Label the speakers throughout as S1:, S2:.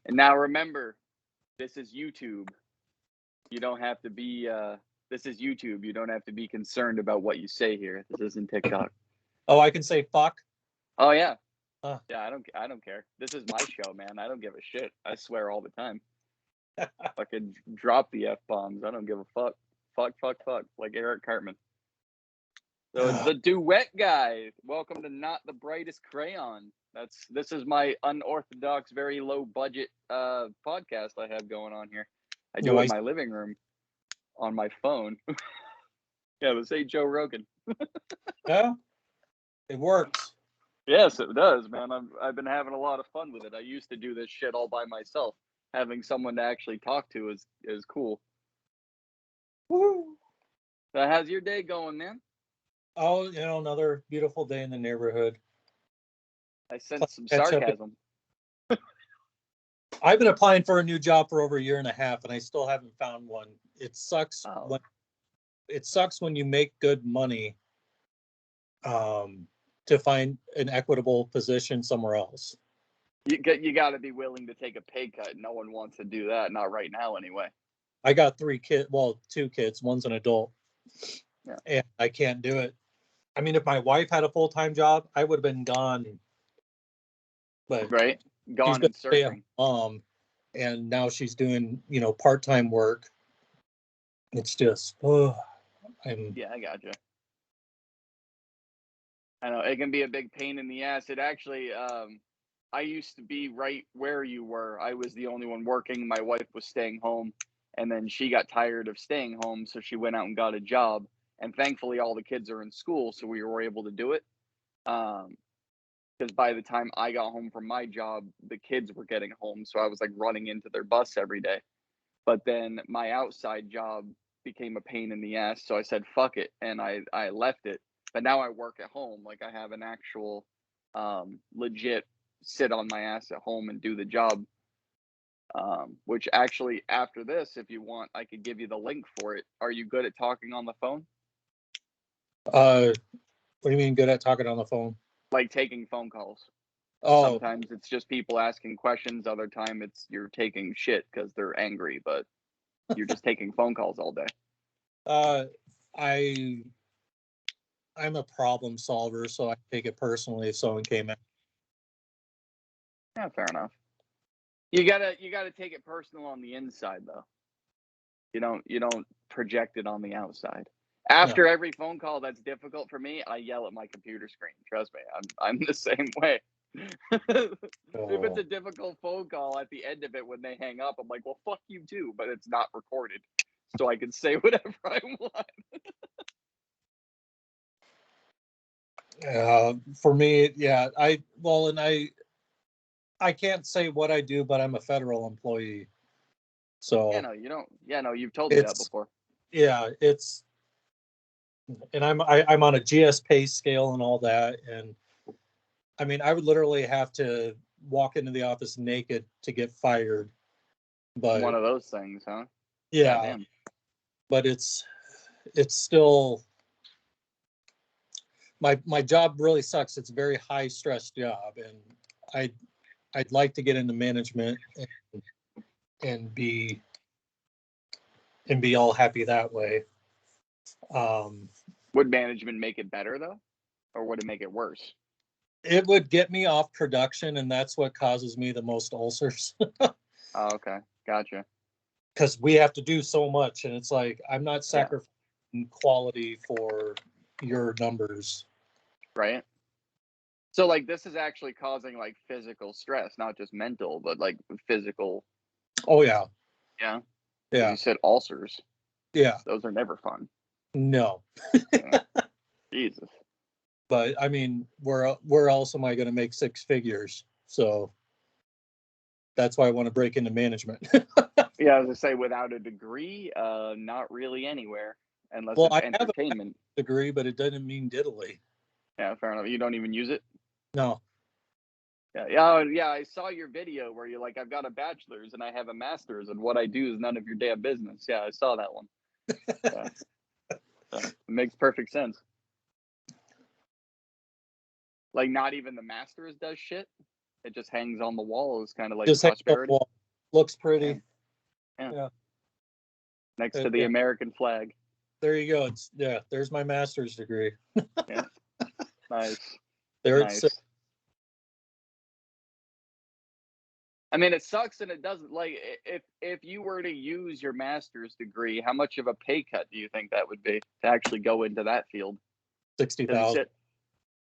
S1: And now remember, this is YouTube. You don't have to be. This is YouTube. You don't have to be concerned about what you say here. This isn't TikTok.
S2: Oh, I can say fuck.
S1: Oh yeah. Yeah, I don't care. This is my show, man. I don't give a shit. I swear all the time. Fucking drop the F-bombs. I don't give a fuck. Fuck. Like Eric Cartman. So it's the Duet guy. Welcome to Not the Brightest Crayon. This is my unorthodox, very low budget podcast I have going on here. I do it in my living room on my phone. Yeah, let's say Joe Rogan.
S2: Yeah, it works.
S1: Yes, it does, man. I've been having a lot of fun with it. I used to do this shit all by myself. Having someone to actually talk to is cool.
S2: Woo!
S1: So how's your day going, man?
S2: Oh, another beautiful day in the neighborhood.
S1: I sense some sarcasm.
S2: I've been applying for a new job for over a year and a half, and I still haven't found one. It sucks. It sucks when you make good money to find an equitable position somewhere else.
S1: You got to be willing to take a pay cut. No one wants to do that. Not right now, anyway.
S2: I got 3 kids. Well, 2 kids. One's an adult.
S1: Yeah.
S2: And I can't do it. I mean, if my wife had a full-time job, I would have been gone. But
S1: right, gone and surfing.
S2: And now she's doing, part-time work. It's just, yeah,
S1: I gotcha. I know it can be a big pain in the ass. It actually, I used to be right where you were. I was the only one working. My wife was staying home, and then she got tired of staying home, so she went out and got a job. And thankfully, all the kids are in school, so we were able to do it. Because by the time I got home from my job, the kids were getting home, so I was like running into their bus every day. But then my outside job became a pain in the ass, so I said fuck it, and I left it. But now I work at home. Like I have an actual legit sit on my ass at home and do the job. Which actually, after this, if you want, I could give you the link for it. Are you good at talking on the phone?
S2: What do you mean good at talking on the phone?
S1: Like taking phone calls.
S2: Oh.
S1: Sometimes it's just people asking questions. Other time it's you're taking shit because they're angry, but you're just taking phone calls all day.
S2: I'm a problem solver, so I take it personally if someone came in.
S1: Yeah, fair enough. You gotta take it personal on the inside though. You don't project it on the outside. After every phone call that's difficult for me, I yell at my computer screen. Trust me, I'm the same way. If it's a difficult phone call, at the end of it when they hang up, I'm like, well, fuck you too, but it's not recorded, so I can say whatever I
S2: want. For me, yeah, I can't say what I do, but I'm a federal employee. So
S1: yeah, no, you don't. Yeah, no, you've told me that before.
S2: Yeah, and I'm on a GS pay scale and all that, and I mean, I would literally have to walk into the office naked to get fired. But
S1: one of those things, huh?
S2: Yeah.
S1: Damn.
S2: But it's still my job really sucks. It's a very high stress job, and I'd like to get into management and be all happy that way.
S1: Would management make it better though, or would it make it worse?
S2: It would get me off production, and that's what causes me the most ulcers.
S1: Oh, okay, gotcha.
S2: Because we have to do so much, and it's like I'm not sacrificing quality for your numbers.
S1: Right. So like this is actually causing like physical stress, not just mental, but like physical.
S2: Oh yeah.
S1: Yeah.
S2: Yeah.
S1: You said ulcers.
S2: Yeah.
S1: Those are never fun.
S2: No.
S1: Yeah. Jesus.
S2: But I mean, where else am I going to make 6 figures? So that's why I want to break into management.
S1: Yeah, I was gonna say without a degree, not really anywhere, unless
S2: well,
S1: it's
S2: I
S1: entertainment.
S2: Have a degree, but it doesn't mean diddly.
S1: Yeah, fair enough. You don't even use it?
S2: No.
S1: Yeah. I saw your video where you're like, I've got a bachelor's and I have a master's, and what I do is none of your damn business. Yeah, I saw that one. Yeah. So, it makes perfect sense. Like, not even the master's does shit? It just hangs on the wall. It's kind of like
S2: Just hangs on the
S1: prosperity.
S2: wall. Looks pretty.
S1: Yeah.
S2: Yeah.
S1: Next to the
S2: Yeah.
S1: American flag.
S2: There you go. There's my master's degree.
S1: Yeah. Nice.
S2: There
S1: Nice.
S2: it's.
S1: I mean, it sucks, and it doesn't. Like, if you were to use your master's degree, how much of a pay cut do you think that would be to actually go into that field?
S2: 60,000.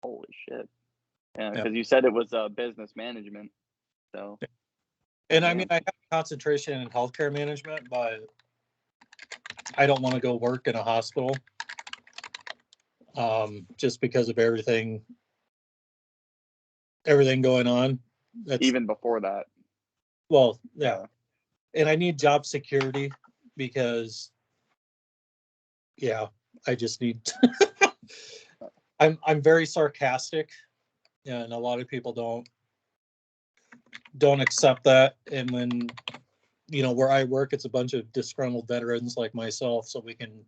S1: Holy shit! Yeah,
S2: Yeah.
S1: because you said it was business management. So.
S2: And I mean, I have a concentration in healthcare management, but I don't want to go work in a hospital, just because of everything going on.
S1: Even before that.
S2: Well, yeah. And I need job security because, yeah, I just need. I'm very sarcastic, and a lot of people don't accept that. And when, where I work, it's a bunch of disgruntled veterans like myself, so we can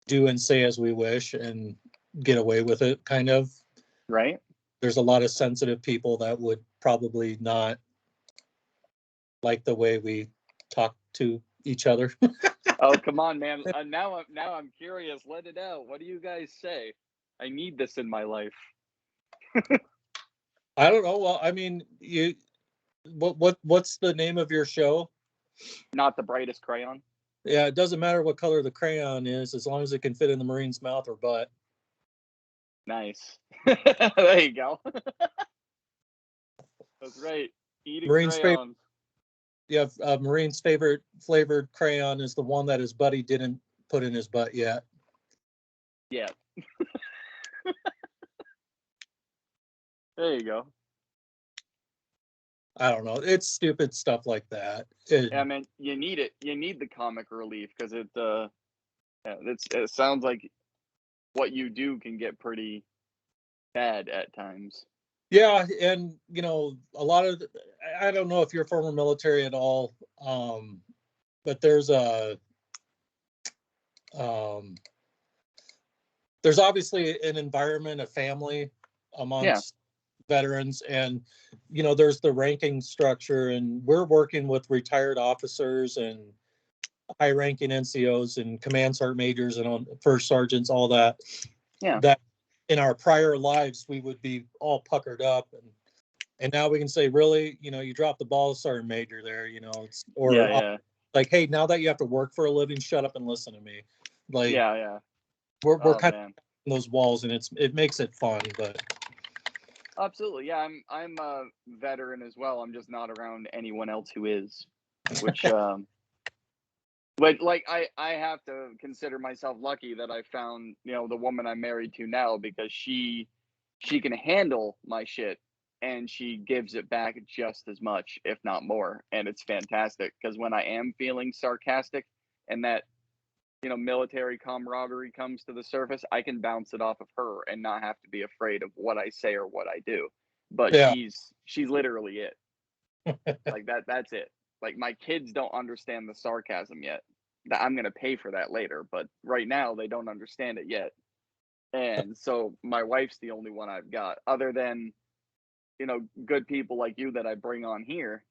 S2: do and say as we wish and get away with it, kind of.
S1: Right.
S2: There's a lot of sensitive people that would probably not like the way we talk to each other.
S1: Oh, come on, man. Now I'm curious. Let it out. What do you guys say? I need this in my life.
S2: I don't know. Well, I mean, what's the name of your show?
S1: Not the brightest crayon.
S2: Yeah, it doesn't matter what color the crayon is, as long as it can fit in the Marine's mouth or butt.
S1: Nice. There you go. That's right. Eating
S2: Marine's
S1: crayons.
S2: Marine's favorite flavored crayon is the one that his buddy didn't put in his butt yet.
S1: Yeah. There you go.
S2: I don't know. It's stupid stuff like that.
S1: Yeah, man, you need it. You need the comic relief because it sounds like what you do can get pretty bad at times.
S2: Yeah, and a lot of I don't know if you're former military at all, but there's obviously an environment, a family amongst veterans, and there's the ranking structure, and we're working with retired officers and high-ranking NCOs and command sergeant majors and on first sergeants, all that.
S1: Yeah.
S2: That in our prior lives we would be all puckered up, and now we can say, really, you dropped the ball, sergeant major. There, like, hey, now that you have to work for a living, shut up and listen to me. Like, we're kind of those walls, and it makes it fun, but.
S1: Absolutely, yeah. I'm a veteran as well. I'm just not around anyone else who is, which but like I have to consider myself lucky that I found the woman I'm married to now, because she can handle my shit and she gives it back just as much, if not more, and it's fantastic because when I am feeling sarcastic and that military camaraderie comes to the surface, I can bounce it off of her and not have to be afraid of what I say or what I do. But she's literally it. Like that's it. Like, my kids don't understand the sarcasm yet. I'm going to pay for that later, but right now they don't understand it yet. And so my wife's the only one I've got, other than good people like you that I bring on here.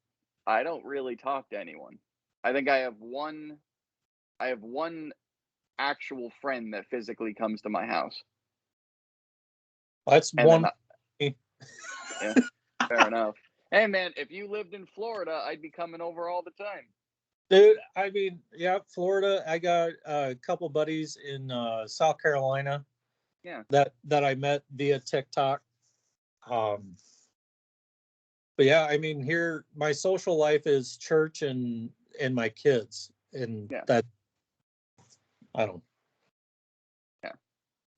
S1: I don't really talk to anyone. I think I have one actual friend that physically comes to my house.
S2: That's
S1: and
S2: one.
S1: Yeah, fair enough. Hey, man, if you lived in Florida, I'd be coming over all the time.
S2: Dude, I mean, yeah, Florida. I got a couple buddies in South Carolina.
S1: Yeah.
S2: That I met via TikTok. But yeah, I mean, here my social life is church and my kids, and that I don't.
S1: Yeah.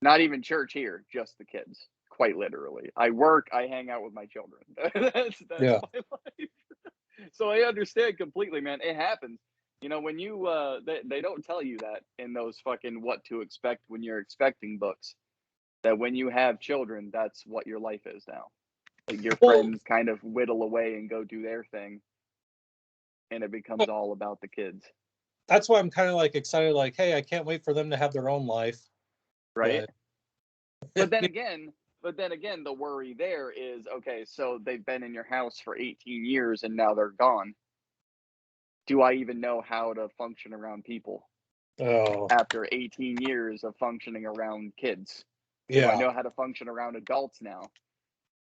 S1: Not even church here, just the kids. Quite literally. I work, I hang out with my children. That's my life. So I understand completely, man. It happens. When you they don't tell you that in those fucking what to expect when you're expecting books, that when you have children, that's what your life is now. Like, your friends kind of whittle away and go do their thing, and it becomes all about the kids.
S2: That's why I'm kind of like excited, like, hey, I can't wait for them to have their own life.
S1: Right. But then again, But then again, the worry there is, okay, so they've been in your house for 18 years and now they're gone. Do I even know how to function around people after 18 years of functioning around kids? Do I know how to function around adults now?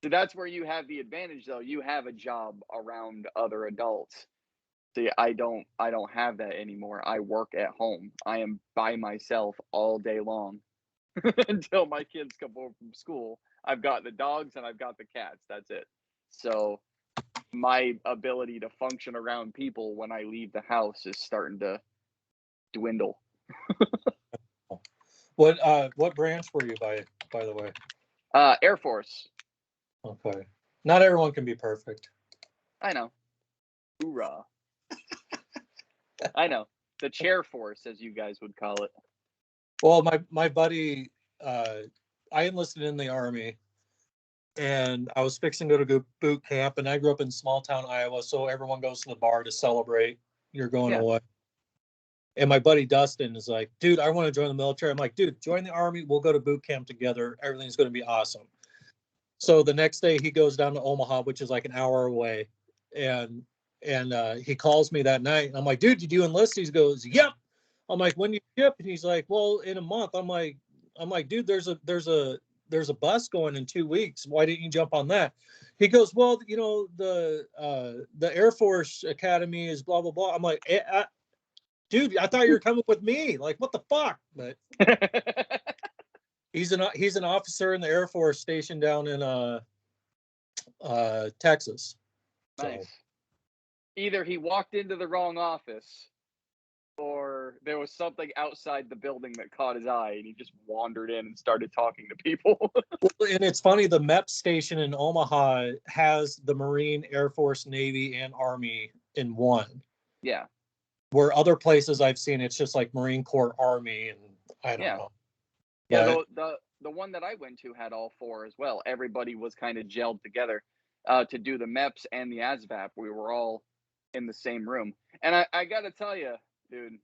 S1: So that's where you have the advantage, though. You have a job around other adults. See, I don't have that anymore. I work at home. I am by myself all day long until my kids come home from school. I've got the dogs and I've got the cats. That's it. So my ability to function around people when I leave the house is starting to dwindle.
S2: What branch were you by the way?
S1: Air Force.
S2: Okay. Not everyone can be perfect.
S1: I know. Hoorah. I know. The chair force, as you guys would call it.
S2: Well, my buddy, I enlisted in the Army, and I was fixing to go to boot camp, and I grew up in small town Iowa, so everyone goes to the bar to celebrate you're going away. And my buddy Dustin is like, dude, I want to join the military. I'm like, dude, join the Army. We'll go to boot camp together. Everything's going to be awesome. So the next day he goes down to Omaha, which is like an hour away. And he calls me that night. And I'm like, dude, did you enlist? He goes, yep. I'm like, when you ship? And he's like, well, in a month. I'm like, dude, there's a bus going in 2 weeks. Why didn't you jump on that? He goes, well, you know, the Air Force Academy is blah, blah, blah. I'm like, dude, I thought you were coming with me. Like, what the fuck? But he's an officer in the Air Force stationed down in Texas.
S1: Nice. So. Either he walked into the wrong office, or there was something outside the building that caught his eye, and he just wandered in and started talking to people.
S2: And it's funny, the MEP station in Omaha has the Marine, Air Force, Navy, and Army in one.
S1: Yeah.
S2: Where other places I've seen, it's just like Marine Corps, Army, and I don't know.
S1: Yeah, the one that I went to had all four as well. Everybody was kind of gelled together to do the MEPS and the ASVAB. We were all in the same room. And I got to tell you, dude,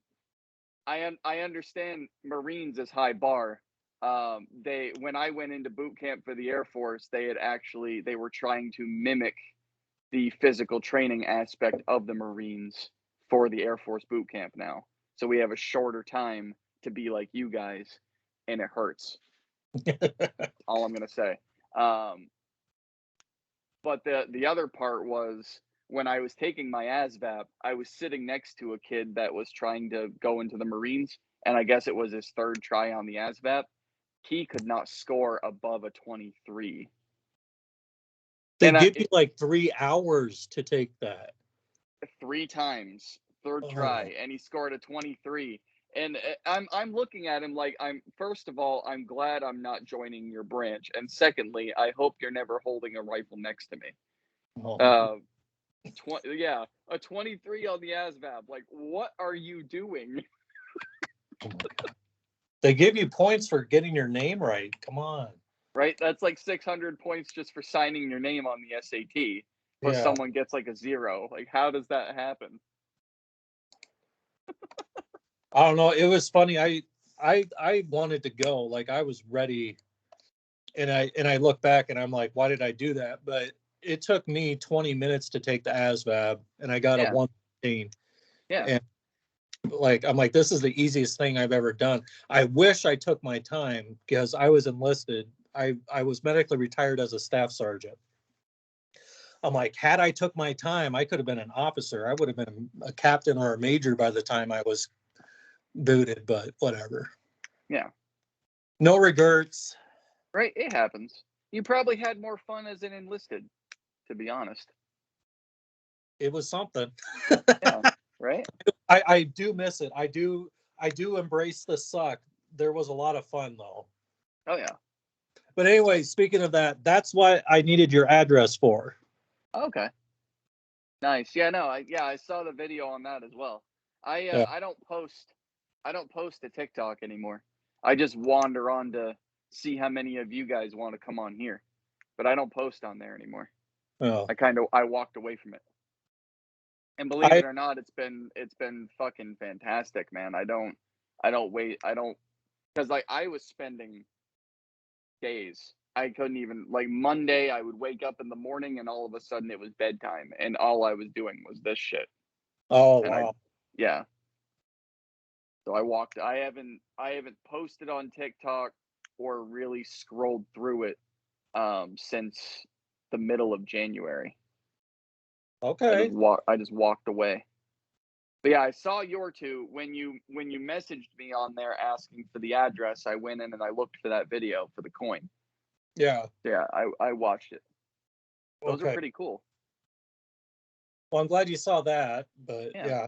S1: I understand Marines is high bar. When I went into boot camp for the Air Force, they were trying to mimic the physical training aspect of the Marines for the Air Force boot camp now. So we have a shorter time to be like you guys, and it hurts. All I'm gonna say. But the other part was, when I was taking my ASVAB, I was sitting next to a kid that was trying to go into the Marines, and I guess it was his third try on the ASVAB. He could not score above a 23.
S2: They give you like 3 hours to take that.
S1: 3 times, third try, and he scored a 23. And I'm looking at him like, first of all, I'm glad I'm not joining your branch, and secondly, I hope you're never holding a rifle next to me. A 23 on the ASVAB. Like, what are you doing?
S2: Oh my God. They give you points for getting your name right. Come on.
S1: Right? That's like 600 points just for signing your name on the SAT. Or someone gets like a 0. Like, how does that happen?
S2: I don't know. It was funny. I wanted to go. Like, I was ready. And I look back and I'm like, why did I do that? But it took me 20 minutes to take the ASVAB, and I got a 115.
S1: Yeah.
S2: And like, I'm like, this is the easiest thing I've ever done. I wish I took my time, because I was enlisted. I was medically retired as a staff sergeant. I'm like, had I took my time, I could have been an officer. I would have been a captain or a major by the time I was booted, but whatever.
S1: Yeah.
S2: No regrets.
S1: Right, it happens. You probably had more fun as an enlisted, to be honest.
S2: It was something.
S1: Yeah, right?
S2: I do miss it. I do embrace the suck. There was a lot of fun, though.
S1: Oh, yeah.
S2: But anyway, speaking of that, that's what I needed your address for.
S1: Okay. Nice. Yeah, no, I saw the video on that as well. I don't post to TikTok anymore. I just wander on to see how many of you guys want to come on here. But I don't post on there anymore.
S2: Oh.
S1: I walked away from it. And believe it or not, it's been fucking fantastic, man. I don't wait. Because like, I was spending days I couldn't even, like, Monday, I would wake up in the morning and all of a sudden it was bedtime and all I was doing was this shit.
S2: Oh,
S1: And
S2: wow.
S1: yeah. So I haven't posted on TikTok or really scrolled through it since the middle of January.
S2: Okay.
S1: I just walked away. But yeah, I saw your two when you messaged me on there asking for the address. I went in and I looked for that video for the coin.
S2: Yeah.
S1: Yeah, I watched it. Those are
S2: Okay.
S1: pretty cool.
S2: Well, I'm glad you saw that, but
S1: Yeah.
S2: yeah.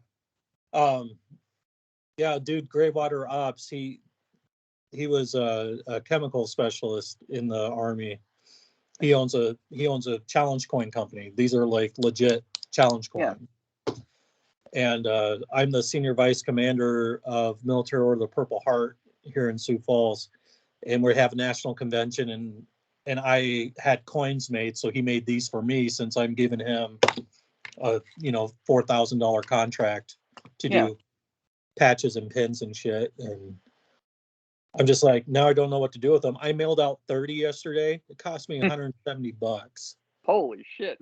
S2: Um, yeah, dude, Greywater Ops, he was a chemical specialist in the Army. He owns a challenge coin company. These are like legit challenge
S1: Yeah.
S2: coin. And I'm the senior vice commander of Military Order of the Purple Heart here in Sioux Falls. And we have a national convention, and I had coins made, so he made these for me since I'm giving him a $4,000 contract to
S1: Yeah.
S2: do patches and pins and shit. And I'm just like, now I don't know what to do with them. I mailed out 30 yesterday. It cost me $170.
S1: Holy shit.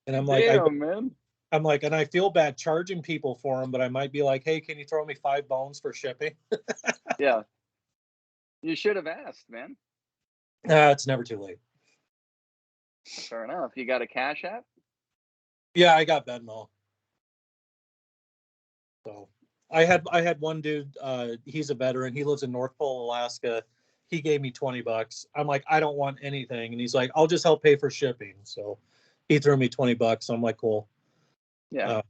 S2: And I'm like,
S1: Damn, man.
S2: I'm like, and I feel bad charging people for them, but I might be like, hey, can you throw me $5 for shipping?
S1: Yeah. You should have asked, man.
S2: Nah, it's never too late.
S1: Fair enough. You got a Cash App?
S2: Yeah, I got Venmo. So I had one dude, he's a veteran. He lives in North Pole, Alaska. He gave me $20. I'm like, I don't want anything. And he's like, I'll just help pay for shipping. So he threw me $20. I'm like, cool.
S1: Yeah.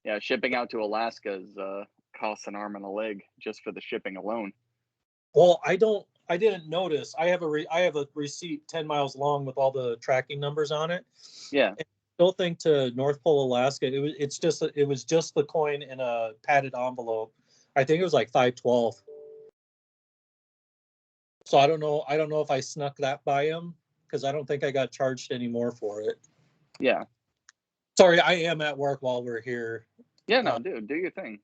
S1: Yeah, shipping out to Alaska is costs an arm and a leg just for the shipping alone.
S2: Well, I didn't notice. I have a receipt 10 miles long with all the tracking numbers on it.
S1: Yeah.
S2: And I still think to North Pole, Alaska, it was just the coin in a padded envelope. I think it was like $5.12. So I don't know if I snuck that by him because I don't think I got charged anymore for it.
S1: Yeah.
S2: Sorry, I am at work while we're here.
S1: Yeah, no, dude, do your thing.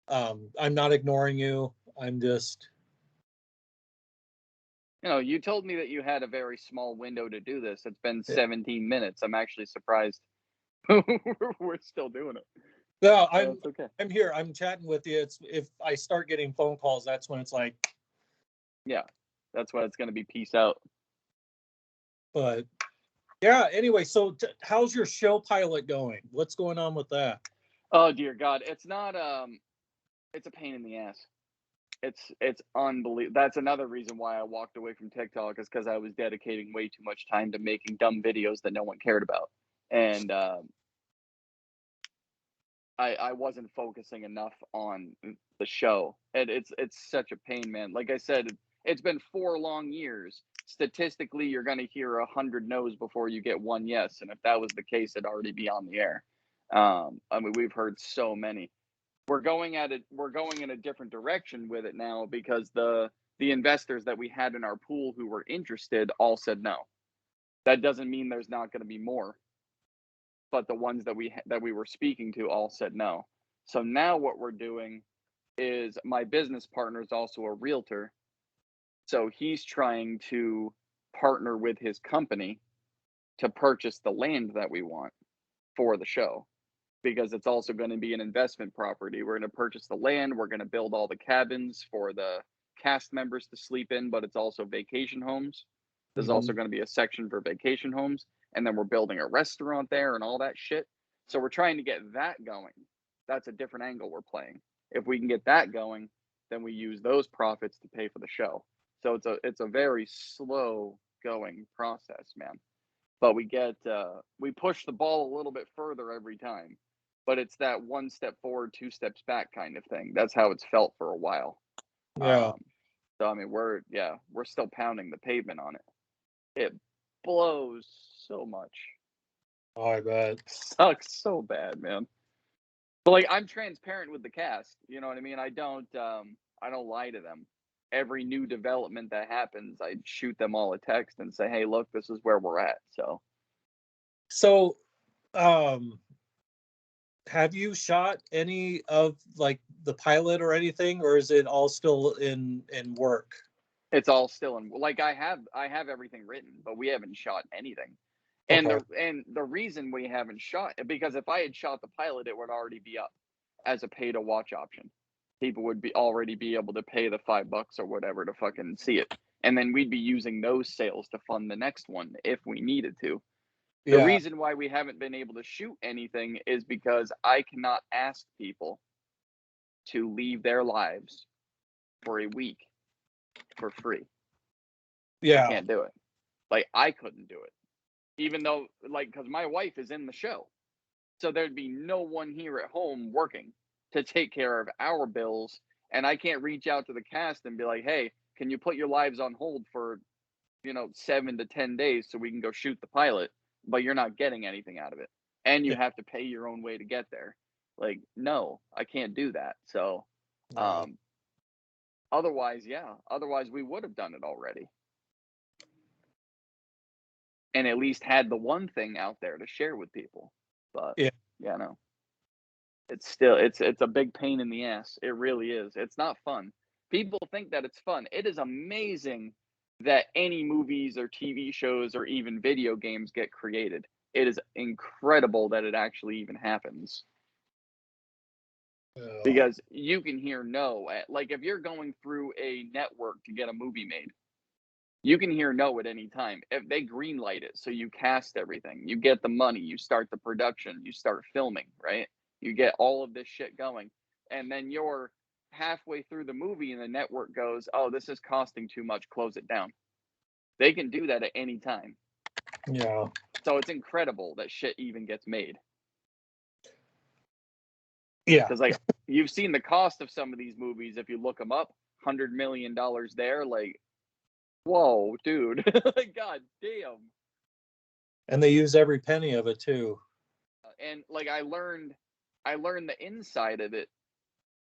S2: I'm not ignoring you. I'm just,
S1: You told me that you had a very small window to do this. It's been 17 minutes. I'm actually surprised we're still doing it.
S2: no,
S1: It's okay.
S2: I'm here. I'm chatting with you. It's if I start getting phone calls, that's when it's like,
S1: Yeah, that's why it's going to be peace out.
S2: but yeah. Anyway, so how's your show pilot going? What's going on with that?
S1: Oh dear God, it's not. It's a pain in the ass. It's unbelievable. That's another reason why I walked away from TikTok is because I was dedicating way too much time to making dumb videos that no one cared about, and I wasn't focusing enough on the show, and it's such a pain, man. Like I said, it's been 4 long years. Statistically, you're gonna hear 100 no's before you get one yes, and if that was the case, it'd already be on the air. I mean, we've heard so many. We're going at it. We're going in a different direction with it now because the investors that we had in our pool who were interested all said no. That doesn't mean there's not going to be more, but the ones that we were speaking to all said no. So now what we're doing is my business partner is also a realtor. So he's trying to partner with his company to purchase the land that we want for the show because it's also going to be an investment property. We're going to purchase the land, we're going to build all the cabins for the cast members to sleep in, but it's also vacation homes. There's also going to be a section for vacation homes, and then we're building a restaurant there and all that shit. So we're trying to get that going. That's a different angle we're playing. If we can get that going, then we use those profits to pay for the show. So it's a very slow going process, man. But we push the ball a little bit further every time. But it's that one step forward, two steps back kind of thing. That's how it's felt for a while.
S2: Yeah.
S1: So I mean, we're still pounding the pavement on it. It blows so much.
S2: Oh, I bet.
S1: Sucks so bad, man. But like I'm transparent with the cast, you know what I mean? I don't lie to them. Every new development that happens, I shoot them all a text and say, "Hey, look, this is where we're at."
S2: So, have you shot any of like the pilot or anything, or is it all still in work?
S1: It's all still in, like, I have everything written, but we haven't shot anything. And
S2: Okay.
S1: the reason we haven't shot, because if I had shot the pilot, it would already be up as a pay to watch option. People would already be able to pay the $5 or whatever to fucking see it. And then we'd be using those sales to fund the next one if we needed to. The
S2: Yeah.
S1: reason why we haven't been able to shoot anything is because I cannot ask people to leave their lives for a week for free. I
S2: Yeah.
S1: can't do it. Like, I couldn't do it. Even though, like, because my wife is in the show. So there'd be no one here at home working to take care of our bills. And I can't reach out to the cast and be like, hey, can you put your lives on hold for, 7 to 10 days so we can go shoot the pilot? But you're not getting anything out of it. And you
S2: Yeah.
S1: have to pay your own way to get there. Like, no, I can't do that. So,
S2: Yeah.
S1: otherwise, we would have done it already. And at least had the one thing out there to share with people. But
S2: Yeah.
S1: no. It's still it's a big pain in the ass. It really is. It's not fun. People think that it's fun. It is amazing that any movies or TV shows or even video games get created. It is incredible that it actually even happens. Because you can hear no at, like, if you're going through a network to get a movie made, you can hear no at any time. If they greenlight it, so you cast everything, you get the money, you start the production, you start filming, right? You get all of this shit going. And then you're halfway through the movie and the network goes, oh, this is costing too much, close it down. They can do that at any time.
S2: Yeah.
S1: So it's incredible that shit even gets made.
S2: Yeah.
S1: Because, like, you've seen the cost of some of these movies. If you look them up, $100 million there. Like, whoa, dude. God damn.
S2: And they use every penny of it too.
S1: And, like, I learned the inside of it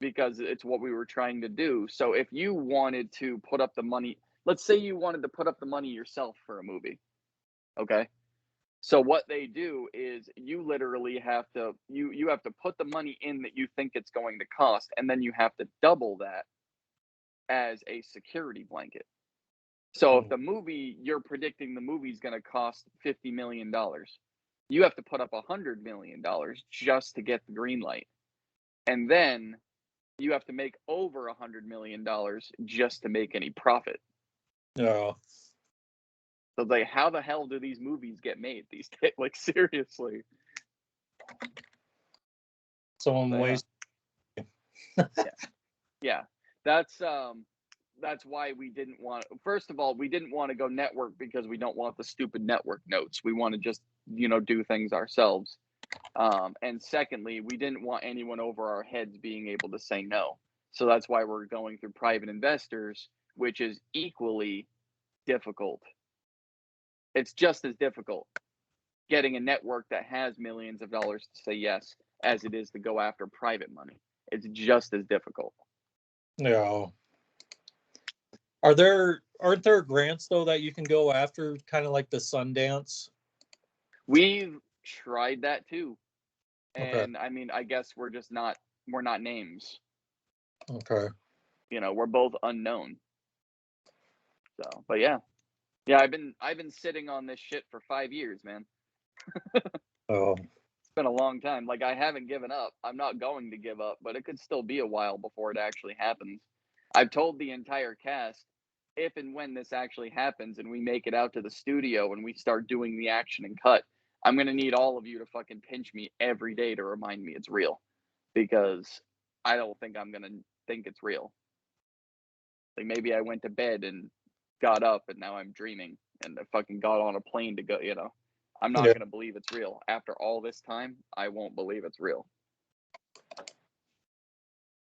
S1: because it's what we were trying to do. So if you wanted to put up the money, let's say you wanted to put up the money yourself for a movie, okay? So what they do is you literally have to you have to put the money in that you think it's going to cost, and then you have to double that as a security blanket. So if the movie, you're predicting the movie's going to cost $50 million, you have to put up $100 million just to get the green light. And then you have to make over $100 million just to make any profit.
S2: No.
S1: So, like, how the hell do these movies get made these days? Like, seriously.
S2: Someone wastes.
S1: Yeah. That's why we didn't want, first of all, we didn't want to go network because we don't want the stupid network notes. We want to just, do things ourselves. And secondly, we didn't want anyone over our heads being able to say no. So that's why we're going through private investors, which is equally difficult. It's just as difficult getting a network that has millions of dollars to say yes as it is to go after private money. It's just as difficult.
S2: No. Aren't there grants though that you can go after, kind of like the Sundance?
S1: We've tried that too. And
S2: Okay.
S1: I mean, I guess we're not names.
S2: Okay.
S1: We're both unknown. So, but yeah. Yeah, I've been sitting on this shit for 5 years, man.
S2: Oh.
S1: It's been a long time. Like, I haven't given up. I'm not going to give up, but it could still be a while before it actually happens. I've told the entire cast, if and when this actually happens and we make it out to the studio and we start doing the action and cut, I'm going to need all of you to fucking pinch me every day to remind me it's real, because I don't think I'm going to think it's real. Like, maybe I went to bed and got up and now I'm dreaming and I fucking got on a plane to go, I'm not going to believe it's real. After all this time, I won't believe it's real.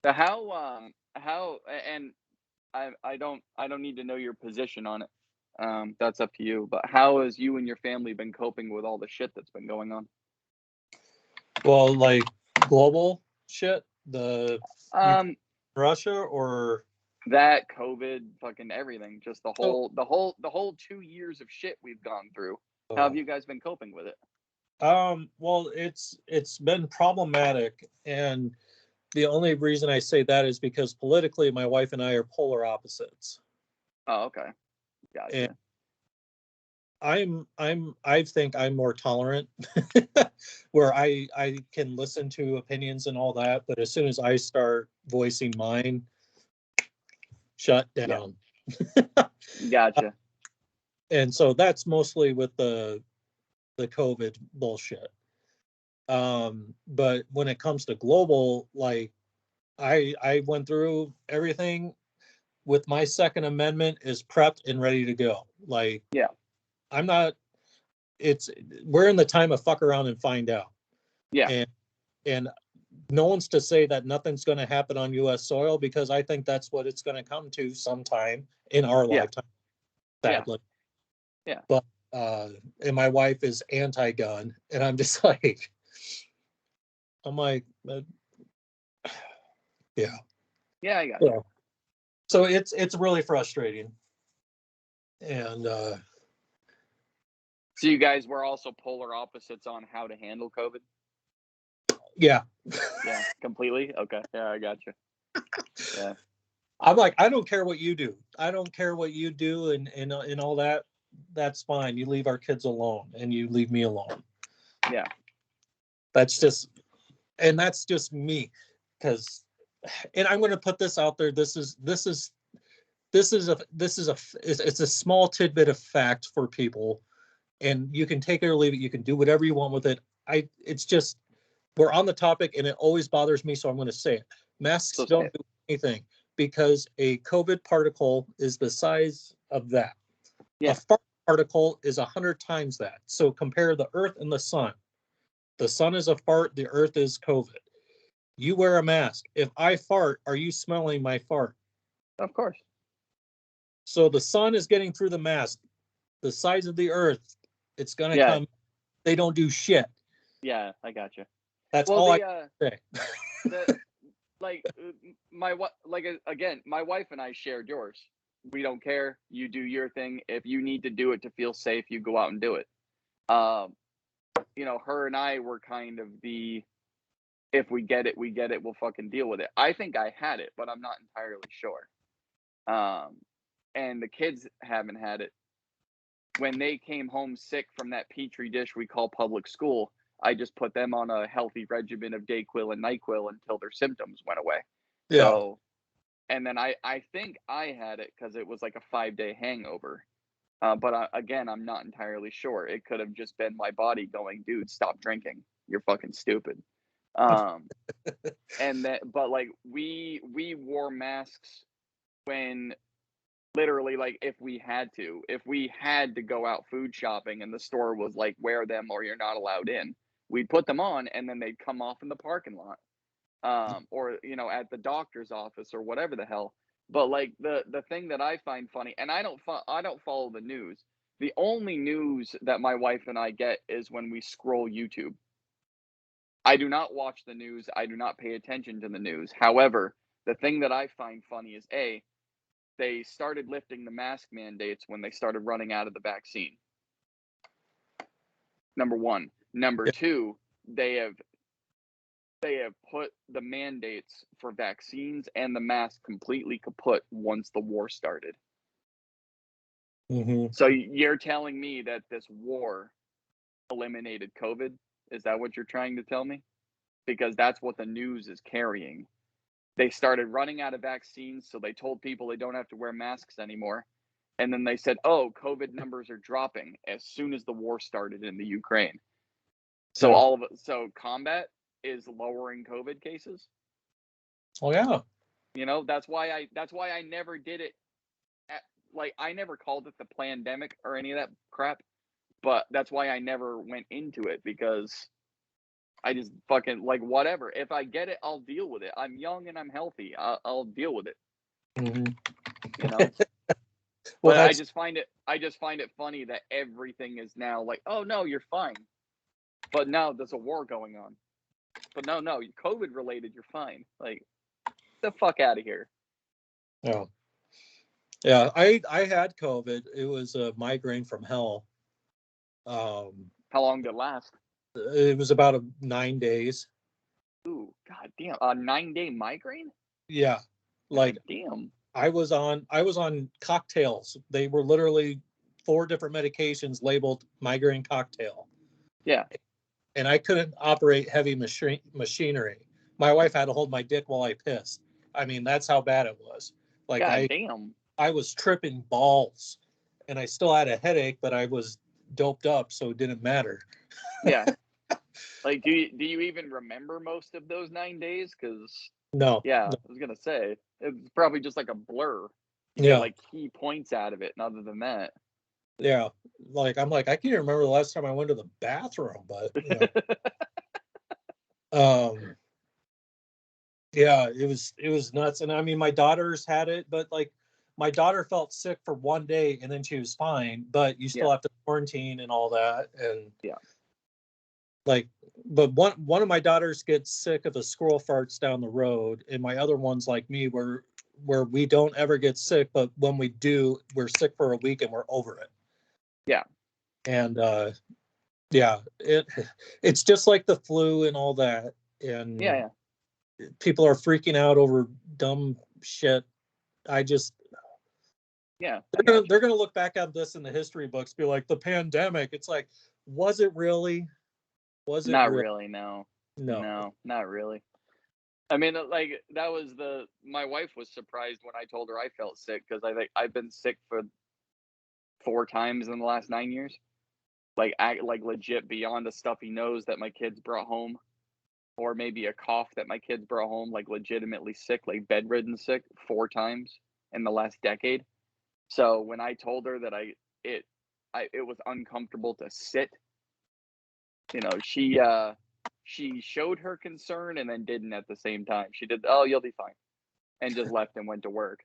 S1: So how and I don't need to know your position on it. That's up to you. But how has you and your family been coping with all the shit that's been going on?
S2: Well, like global shit, the Russia, or
S1: that COVID, fucking everything, just the whole 2 years of shit we've gone through. How have you guys been coping with it?
S2: Well, it's been problematic, and the only reason I say that is because politically my wife and I are polar opposites.
S1: Oh, okay.
S2: And
S1: Gotcha.
S2: I think I'm more tolerant where I can listen to opinions and all that, but as soon as I start voicing mine, shut
S1: Yeah.
S2: down.
S1: Gotcha.
S2: And so that's mostly with the COVID bullshit. But when it comes to global, like I went through everything with my Second Amendment is prepped and ready to go. Like
S1: Yeah.
S2: I'm not we're in the time of fuck around and find out.
S1: Yeah.
S2: And no one's to say that nothing's going to happen on US soil, because I think that's what it's going to come to sometime in our
S1: Yeah.
S2: lifetime,
S1: Yeah.
S2: sadly.
S1: Yeah.
S2: But and my wife is anti-gun, and I'm just like, I'm like, yeah.
S1: Yeah, I got
S2: Yeah.
S1: you.
S2: So it's really frustrating. And
S1: So you guys were also polar opposites on how to handle COVID?
S2: yeah.
S1: Yeah, completely? Okay. Yeah, I got you. Yeah.
S2: I'm like, I don't care what you do. I don't care what you do and all that. That's fine. You leave our kids alone and you leave me alone.
S1: Yeah.
S2: That's just me. Because, and I'm going to put this out there. It's a small tidbit of fact for people, and you can take it or leave it. You can do whatever you want with it. It's just, we're on the topic and it always bothers me. So I'm going to say it. Masks
S1: So say
S2: don't
S1: it.
S2: do anything, because a COVID particle is the size of that. A
S1: Yeah.
S2: fart particle is 100 times that. So compare the earth and the sun. The sun is a fart, the earth is COVID. You wear a mask. If I fart, are you smelling my fart?
S1: Of course.
S2: So the sun is getting through the mask. The size of the earth, it's going to
S1: Yeah.
S2: come. They don't do shit.
S1: Yeah, I got you.
S2: That's
S1: Well,
S2: all I say.
S1: the like again, my wife and I shared yours. We don't care. You do your thing. If you need to do it to feel safe, you go out and do it. Um, her and I were kind of the, if we get it, we get it. We'll fucking deal with it. I think I had it, but I'm not entirely sure. And the kids haven't had it. When they came home sick from that petri dish we call public school, I just put them on a healthy regimen of Dayquil and NyQuil until their symptoms went away.
S2: Yeah.
S1: So, and then I think I had it because it was like a 5-day hangover. But again, I'm not entirely sure. It could have just been my body going, dude, stop drinking. You're fucking stupid. And that, but like we wore masks when literally, like, if we had to go out food shopping and the store was like, wear them or you're not allowed in, we'd put them on and then they'd come off in the parking lot, or at the doctor's office or whatever the hell. But like the thing that I find funny, and I don't follow the news. The only news that my wife and I get is when we scroll YouTube. I do not watch the news. I do not pay attention to the news. However, the thing that I find funny is, they started lifting the mask mandates when they started running out of the vaccine. Number one. Number
S2: Yeah.
S1: two, they have put the mandates for vaccines and the mask completely kaput once the war started.
S2: Mm-hmm.
S1: So you're telling me that this war eliminated COVID? Is that what you're trying to tell me? Because that's what the news is carrying. They started running out of vaccines, so they told people they don't have to wear masks anymore. And then they said, "Oh, COVID numbers are dropping," as soon as the war started in the Ukraine. So
S2: Yeah.
S1: combat is lowering COVID cases.
S2: Oh yeah.
S1: That's why I never did it. I never called it the pandemic or any of that crap. But that's why I never went into it, because I just fucking, like, whatever. If I get it, I'll deal with it. I'm young and I'm healthy. I'll deal with it.
S2: Mm-hmm.
S1: You know.
S2: Well,
S1: But
S2: that's
S1: I just find it funny that everything is now like, oh no, you're fine. But now there's a war going on. But no, COVID related, you're fine. Like, the fuck out of here.
S2: yeah. Yeah, I had COVID. It was a migraine from hell.
S1: How long did it last?
S2: It was about 9 days.
S1: Ooh, god damn. A 9-day migraine?
S2: Yeah,
S1: God
S2: like
S1: damn.
S2: I was on cocktails. They were literally 4 different medications labeled migraine cocktail.
S1: Yeah.
S2: And I couldn't operate heavy machinery. My wife had to hold my dick while I pissed. I mean, that's how bad it was. Like
S1: God damn.
S2: I was tripping balls, and I still had a headache, but I was doped up, so it didn't matter.
S1: Yeah. Like, do you even remember most of those 9 days? Because
S2: No.
S1: yeah, I was gonna say it's probably just like a blur. You get
S2: Yeah.
S1: like key points out of it, and other than that,
S2: Yeah. Like I'm like I can't remember the last time I went to the bathroom, but yeah, it was nuts. And I mean, my daughters had it, but like my daughter felt sick for one day and then she was fine, but you
S1: yeah,
S2: still have to quarantine and all that. And
S1: yeah,
S2: like, but one of my daughters gets sick if a squirrel farts down the road, and my other one's like me, where we don't ever get sick, but when we do, we're sick for a week and we're over it.
S1: yeah,
S2: And yeah, it's just like the flu and all that. And
S1: yeah,
S2: people are freaking out over dumb shit. I just
S1: yeah.
S2: they're gonna look back at this in the history books, be like the pandemic. It's like, was it really? Was it
S1: Not
S2: real?
S1: really. No,
S2: No.
S1: no, not really. I mean, like that was my wife was surprised when I told her I felt sick because I think I've been sick for 4 times in the last 9 years. Like, like legit beyond a stuffy nose that my kids brought home, or maybe a cough that my kids brought home, like legitimately sick, like bedridden sick 4 times in the last decade. So when I told her that it was uncomfortable to sit, she showed her concern and then didn't at the same time. She did, oh, you'll be fine, and just left and went to work.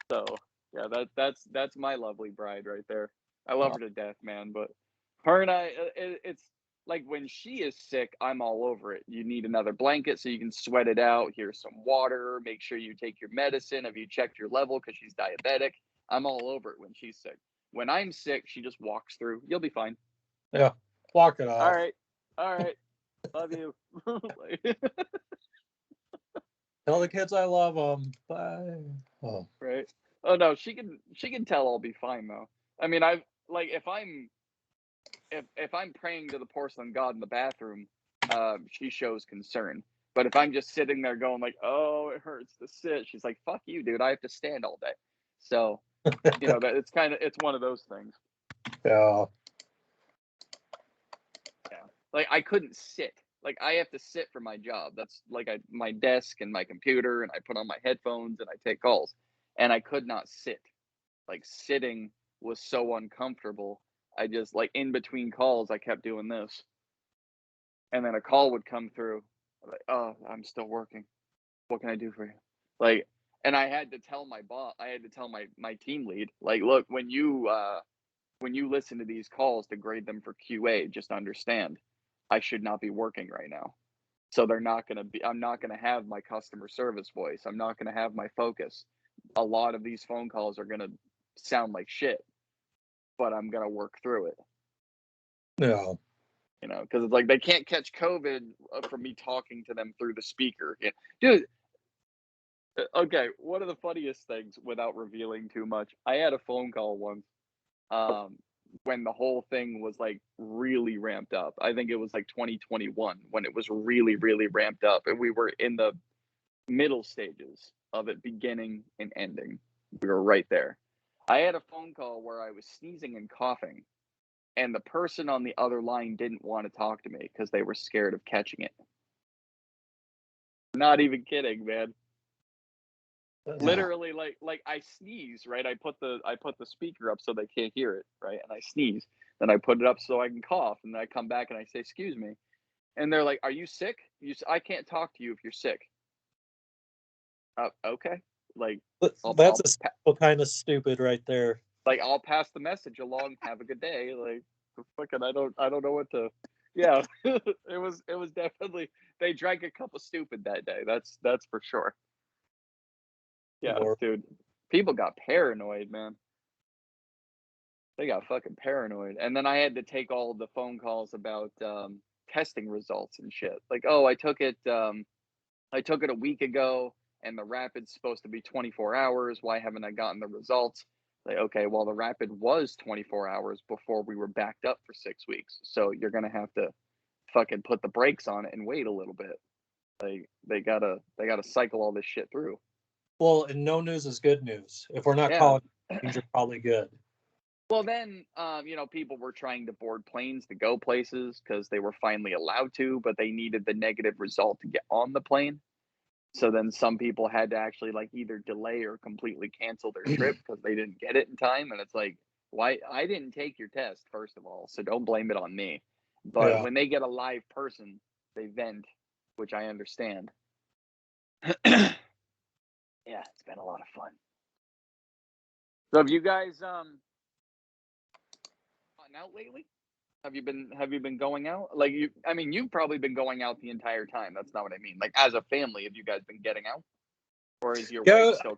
S1: So yeah, that's my lovely bride right there. I love her to death, man. But her and it's like when she is sick, I'm all over it. You need another blanket so you can sweat it out. Here's some water. Make sure you take your medicine. Have you checked your level because she's diabetic? I'm all over it when she's sick. When I'm sick, she just walks through. You'll be fine.
S2: Yeah, walk it off.
S1: All right, love you. Like,
S2: Tell the kids I love them. Bye. Oh,
S1: right? Oh no, she can tell I'll be fine though. I mean, I've like if I'm praying to the porcelain god in the bathroom, she shows concern. But if I'm just sitting there going like, "Oh, it hurts to sit," she's like, "Fuck you, dude. I have to stand all day." So, that it's one of those things.
S2: yeah.
S1: Yeah, like I couldn't sit. Like I have to sit for my job. That's like my desk and my computer, and I put on my headphones and I take calls, and I could not sit. Like sitting was so uncomfortable. I just like in between calls, I kept doing this. And then a call would come through. I'm like, oh, I'm still working. What can I do for you? Like, and I had to tell my boss, I had to tell my team lead, like, look, when you listen to these calls to grade them for QA, just understand, I should not be working right now. So I'm not gonna have my customer service voice. I'm not gonna have my focus. A lot of these phone calls are gonna sound like shit, but I'm gonna work through it.
S2: No.
S1: Because it's like they can't catch COVID from me talking to them through the speaker. Yeah. Dude, okay, one of the funniest things without revealing too much, I had a phone call once um, when the whole thing was like really ramped up. I think it was like 2021 when it was really, really ramped up, and we were in the middle stages of it beginning and ending. We were right there. I had a phone call where I was sneezing and coughing, and the person on the other line didn't want to talk to me because they were scared of catching it. Not even kidding, man. Literally, like I sneeze, right? I put the speaker up so they can't hear it, right? And I sneeze. Then I put it up so I can cough, and then I come back and I say, "Excuse me," and they're like, "Are you sick? I can't talk to you if you're sick." Okay. Like
S2: That's a kind of stupid right there.
S1: like I'll pass the message along. Have a good day. Like fucking, I don't know what to. Yeah, it was definitely they drank a cup of stupid that day. That's for sure. Yeah,
S2: Lord.
S1: dude, people got paranoid, man. They got fucking paranoid, and then I had to take all the phone calls about testing results and shit. Like, oh, I took it a week ago, and the rapid's supposed to be 24 hours. Why haven't I gotten the results? Like, okay, well, the rapid was 24 hours before we were backed up for 6 weeks. So you're going to have to fucking put the brakes on it and wait a little bit. Like they gotta cycle all this shit through.
S2: Well, and no news is good news. If we're not
S1: Yeah.
S2: calling, things are probably good.
S1: Well, then, people were trying to board planes to go places because they were finally allowed to, but they needed the negative result to get on the plane. So then some people had to actually like either delay or completely cancel their trip because they didn't get it in time. And it's like, why? I didn't take your test, first of all, so don't blame it on me. But when they get a live person, they vent, which I understand. Yeah, it's been a lot of fun. So have you guys gone out lately? Have you been going out? Like you've probably been going out the entire time. That's not what I mean. Like as a family, have you guys been getting out? Or is your wife still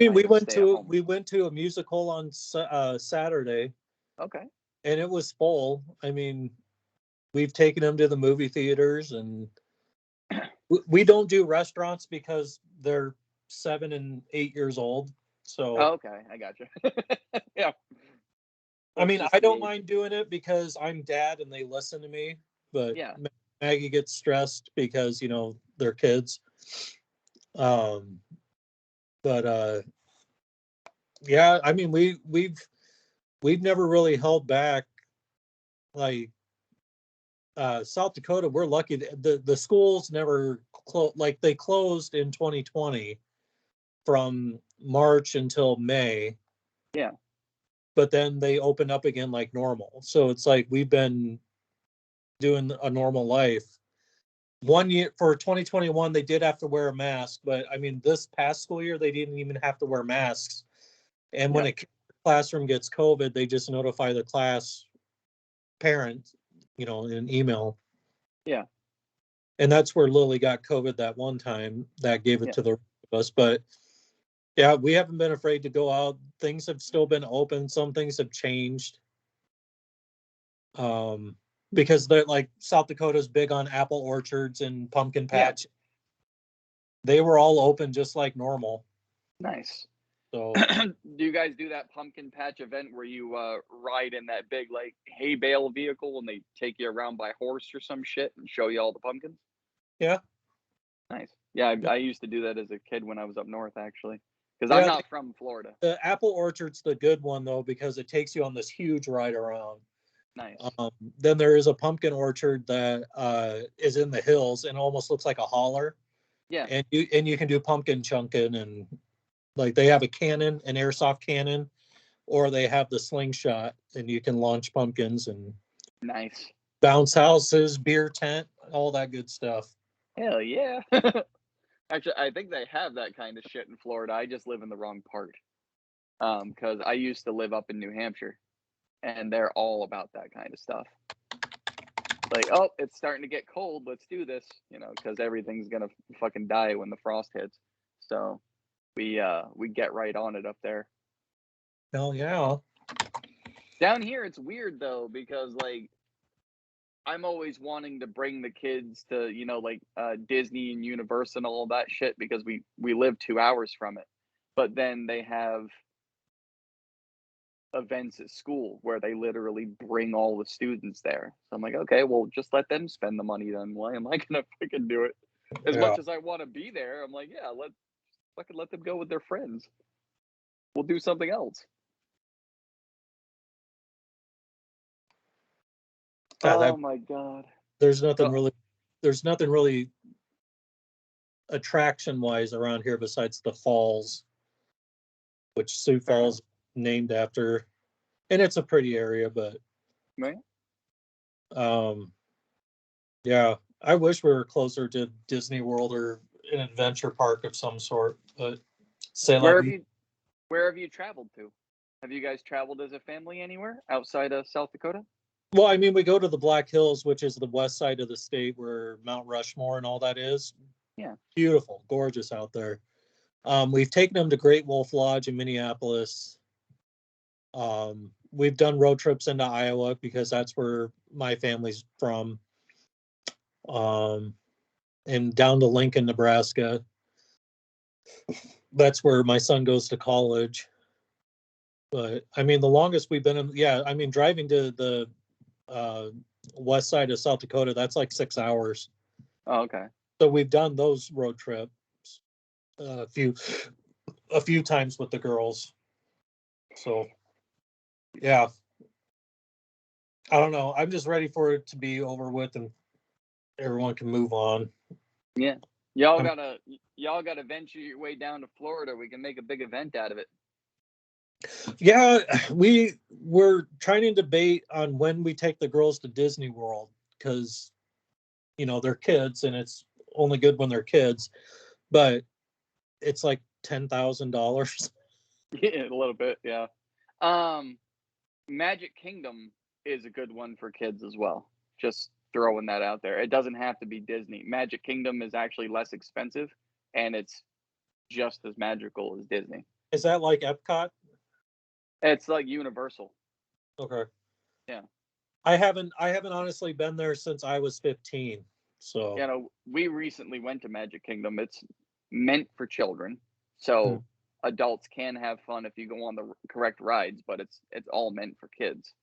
S2: we
S1: went
S2: to a musical on Saturday.
S1: Okay.
S2: And it was full. I mean, we've taken them to the movie theaters, and we don't do restaurants because they're 7 and 8 years old. So
S1: okay, I got you. Yeah.
S2: I mean, I don't mind doing it because I'm dad and they listen to me, but
S1: yeah,
S2: Maggie gets stressed because they're kids. But yeah, I mean, we've never really held back. Like South Dakota, we're lucky. The schools never like they closed in 2020 from March until May.
S1: Yeah.
S2: But then they open up again like normal. So it's like we've been doing a normal life. One year for 2021, they did have to wear a mask, but I mean, this past school year, they didn't even have to wear masks. And when a classroom gets COVID, they just notify the class parent, in an email.
S1: Yeah.
S2: And that's where Lily got COVID that one time. That gave it to the rest of us. But yeah, we haven't been afraid to go out. Things have still been open. Some things have changed. Because they're like South Dakota's big on apple orchards and pumpkin patch. Yeah. They were all open just like normal.
S1: Nice.
S2: So
S1: do you guys do that pumpkin patch event where you ride in that big like hay bale vehicle and they take you around by horse or some shit and show you all the pumpkins?
S2: Yeah.
S1: Nice. Yeah, I used to do that as a kid when I was up north, actually, because I'm not from Florida.
S2: The apple orchard's the good one though, because it takes you on this huge ride around.
S1: Nice.
S2: Then there is a pumpkin orchard that is in the hills and almost looks like a holler.
S1: Yeah.
S2: And you can do pumpkin chunking, and like they have a cannon, an airsoft cannon, or they have the slingshot and you can launch pumpkins and
S1: nice
S2: bounce houses, beer tent, all that good stuff.
S1: Hell yeah. Actually, I think they have that kind of shit in Florida. I just live in the wrong part. Because I used to live up in New Hampshire, and they're all about that kind of stuff. Like, oh, it's starting to get cold. Let's do this, because everything's gonna fucking die when the frost hits. So we get right on it up there.
S2: Hell yeah.
S1: Down here, it's weird though, because like I'm always wanting to bring the kids to, Disney and Universal and all that shit because we live 2 hours from it. But then they have events at school where they literally bring all the students there. So I'm like, okay, well, just let them spend the money then. Why am I gonna freaking do it? As much as I want to be there, I'm like, yeah, let them go with their friends. We'll do something else. Oh my god.
S2: There's nothing really attraction wise around here besides the falls, which Sioux Falls named after, and it's a pretty area, but
S1: right.
S2: Yeah, I wish we were closer to Disney World or an adventure park of some sort, but
S1: where have you traveled to? Have you guys traveled as a family anywhere outside of South Dakota?
S2: Well, I mean, we go to the Black Hills, which is the west side of the state where Mount Rushmore and all that is.
S1: Yeah.
S2: Beautiful, gorgeous out there. We've taken them to Great Wolf Lodge in Minneapolis. We've done road trips into Iowa because that's where my family's from. And down to Lincoln, Nebraska. That's where my son goes to college. But I mean, the longest we've been in, yeah, I mean, driving to the west side of South Dakota, that's like 6 hours.
S1: Oh, okay.
S2: So we've done those road trips a few times with the girls. So yeah, I don't know. I'm just ready for it to be over with and everyone can move on.
S1: Yeah. Y'all gotta venture your way down to Florida. We can make a big event out of it.
S2: Yeah, we were trying to debate on when we take the girls to Disney World because, you know, they're kids and it's only good when they're kids, but it's like $10,000.
S1: Yeah, a little bit, yeah. Magic Kingdom is a good one for kids as well. Just throwing that out there. It doesn't have to be Disney. Magic Kingdom is actually less expensive and it's just as magical as Disney.
S2: Is that like Epcot?
S1: It's like Universal.
S2: Okay.
S1: Yeah.
S2: I haven't honestly been there since I was 15. So,
S1: You know, we recently went to Magic Kingdom. It's meant for children. So adults can have fun if you go on the correct rides, but it's all meant for kids.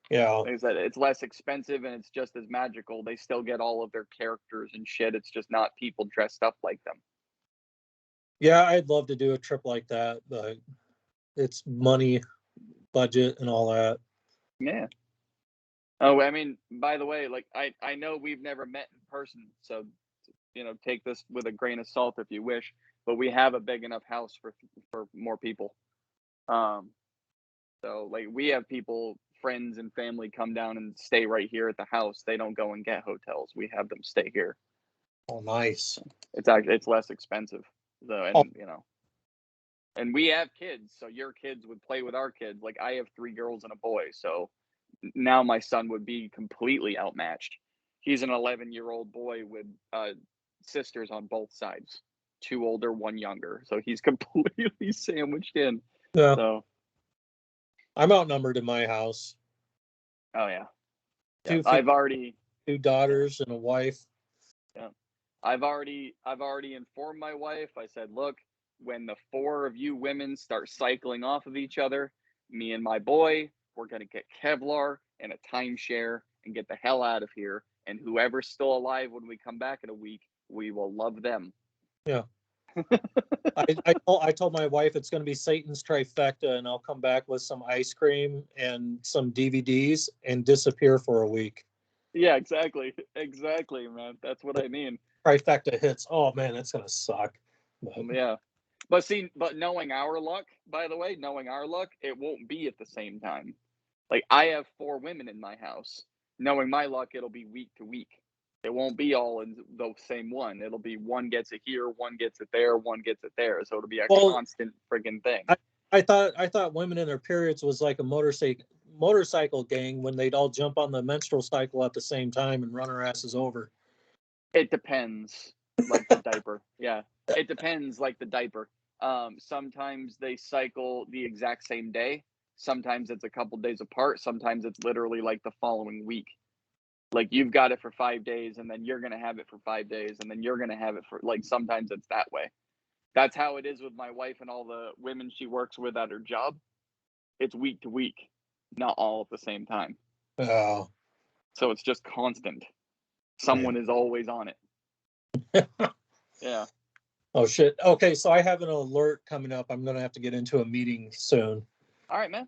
S2: yeah.
S1: Like I said, it's less expensive and it's just as magical. They still get all of their characters and shit. It's just not people dressed up like them.
S2: Yeah, I'd love to do a trip like that, but it's money, budget, and all that.
S1: Yeah. Oh, I mean, by the way, like I know we've never met in person, so you know, take this with a grain of salt if you wish, but we have a big enough house for more people. So like we have people, friends and family come down and stay right here at the house. They don't go and get hotels. We have them stay here.
S2: Oh, nice.
S1: It's less expensive. So
S2: Oh,
S1: and you know, and we have kids, so your kids would play with our kids. Like I have 3 girls and a boy, so now my son would be completely outmatched. He's an 11-year-old boy with sisters on both sides, 2 older, 1 younger. So he's completely sandwiched in.
S2: yeah.
S1: So
S2: I'm outnumbered in my house.
S1: oh yeah.
S2: Two daughters and a wife.
S1: Yeah. I've already informed my wife. I said, look, when the 4 of you women start cycling off of each other, me and my boy, we're gonna get Kevlar and a timeshare and get the hell out of here. And whoever's still alive when we come back in a week, we will love them.
S2: Yeah. I told my wife it's going to be Satan's trifecta, and I'll come back with some ice cream and some DVDs and disappear for a week.
S1: Yeah, exactly, man. That's what I mean.
S2: Trifecta hits. Oh man, that's going to suck.
S1: Yeah, but see, knowing our luck, by the way, it won't be at the same time. Like I have 4 women in my house. Knowing my luck, it'll be week to week. It won't be all in the same one. It'll be one gets it here, one gets it there, one gets it there. So it'll be a constant friggin' thing.
S2: I thought women in their periods was like a motorcycle gang when they'd all jump on the menstrual cycle at the same time and run our asses over.
S1: It depends, like the diaper. Yeah, it depends, like the diaper. Sometimes they cycle the exact same day. Sometimes it's a couple days apart. Sometimes it's literally like the following week. Like you've got it for 5 days and then you're going to have it for 5 days and then you're going to have it for like sometimes it's that way. That's how it is with my wife and all the women she works with at her job. It's week to week, not all at the same time.
S2: Oh.
S1: So it's just constant. Someone is always on it. Yeah.
S2: Oh shit. Okay, so I have an alert coming up. I'm going to have to get into a meeting soon.
S1: All right, man.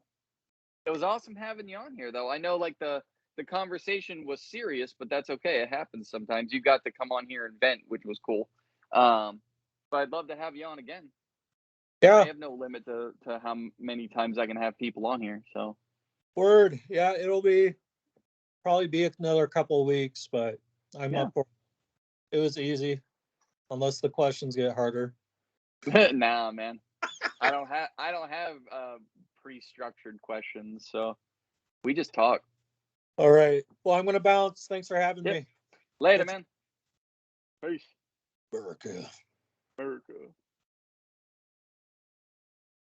S1: It was awesome having you on here though. I know like the conversation was serious, but that's okay. It happens sometimes. You got to come on here and vent, which was cool. But I'd love to have you on again.
S2: Yeah.
S1: I have no limit to how many times I can have people on here. So
S2: word. Yeah, it'll probably be another couple of weeks, but I'm up for it. It was easy, unless the questions get harder.
S1: Nah, man. I don't have pre-structured questions, so we just talk.
S2: All right. Well, I'm gonna bounce. Thanks for having me.
S1: Later, man. Peace.
S2: America.